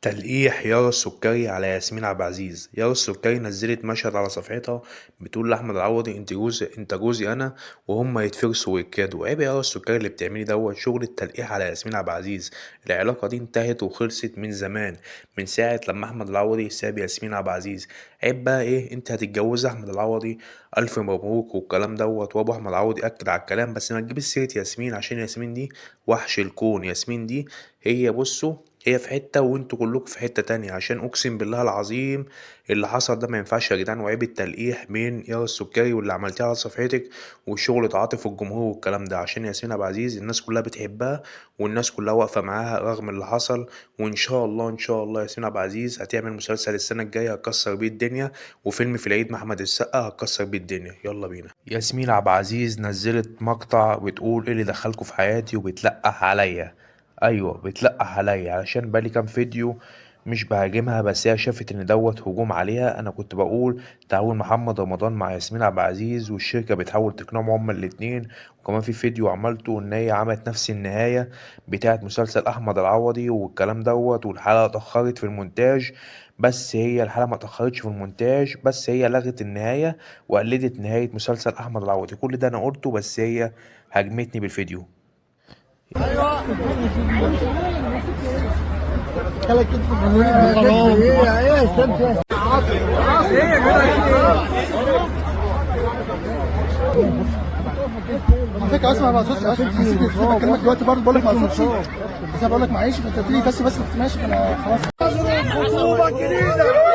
تلقيح يارا السكري على ياسمين عبد العزيز. يارا السكري نزلت مشهد على صفحتها بتقول لأحمد العوضي انت جوزي انا وهم يتفرسوا ويتكادوا. عيب يا يارا السكري اللي بتعملي دوت شغل التلقيح على ياسمين عبد العزيز. العلاقة دي انتهت وخلصت من زمان، من ساعة لما أحمد العوضي ساب ياسمين عبد العزيز. عيب بقى ايه انت هتتجوزي أحمد العوضي، ألف مبروك والكلام دوت، وأبو أحمد العوضي أكد على الكلام، بس ما تجيبش سيرة ياسمين عشان ياسمين دي وحش الكون. ياسمين دي هي بصوا هي في حتة وانتوا كلكم في حتة تانية، عشان اقسم بالله العظيم اللي حصل ده ما ينفعش يا جدعان. وعيب التلقيح بين يارا السكري واللي عملتيه على صفحتك وشغل تعاطف الجمهور والكلام ده، عشان ياسمين عبد العزيز الناس كلها بتحبها والناس كلها واقفة معاها رغم اللي حصل. وان شاء الله ان شاء الله ياسمين عبد العزيز هتعمل مسلسل السنة الجاية هتكسر بيه الدنيا، وفيلم في العيد مع احمد السقا هتكسر بيه الدنيا. يلا بينا. ياسمين عبد العزيز نزلت مقطع بتقول ايه اللي دخلكوا في حياتي وبتلقح عليا. ايوه بتلقح عليا علشان بالي كام فيديو مش بهاجمها، بس هي شافت ان دوت هجوم عليها. انا كنت بقول تعاون محمد رمضان مع ياسمين عبد العزيز والشركه بتحاول تقنعهم هما الاتنين. وكمان في فيديو عملته ان هي عملت نفس النهايه بتاعت مسلسل احمد العوضي والكلام دوت، والحلقه اتاخرت في المونتاج. بس هي الحلقه ما اتاخرتش في المونتاج، بس هي لغت النهايه وقلدت نهايه مسلسل احمد العوضي. كل ده انا قلته بس هي هاجمتني بالفيديو. خلك كده في ايه استنى ايه يا جدع على فكره اسمع ما تقصدش اصلا بكلمك دلوقتي برضه بقول لك ما تقصدش، بس انا بقول لك معيش فانت تيجي بس ماشي انا خلاص. خطوبه جديده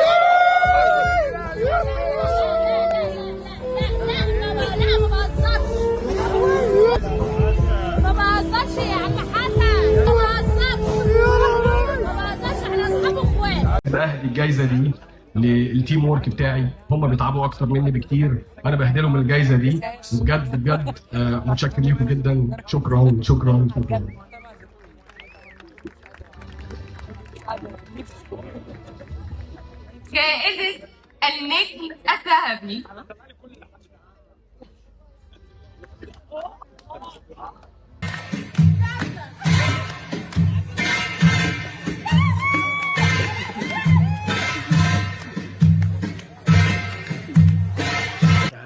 باهدي الجايزه دي للتيم وورك بتاعي، هم بيتعبوا اكتر مني بكتير، انا بهدلهم الجايزه دي بجد بجد. متشكر ليكم جدا، شكرا شكرا شكرا. جائزة النجم الذهبي.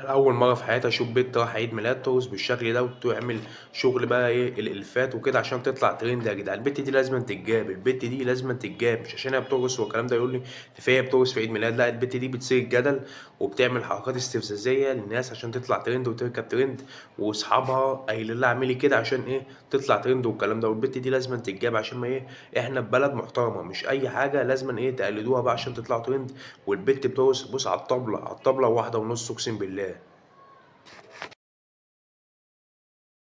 اول مره في حياتي اشوف بنت راح عيد ميلاد ترقص بالشكل ده وتعمل شغل بقى ايه الالفات وكده عشان تطلع ترند. يا جدعان البت دي لازم تتجاب، البت دي لازم تتجاب، مش عشان هي بترقص والكلام ده يقول لي كفايه بترقص في عيد ميلاد. لا البت دي بتصير الجدل وبتعمل حركات استفزازيه للناس عشان تطلع ترند وتركب ترند، واصحابها قايلين لها اعملي كده عشان ايه تطلع ترند والكلام ده. والبت دي لازم تتجاب عشان ما ايه احنا في بلد محترمه، مش اي حاجه لازم ايه تقلدوها بقى عشان تطلعوا ترند. والبت بترقص بص على الطبله، على الطبله واحده ونص اقسم بالله.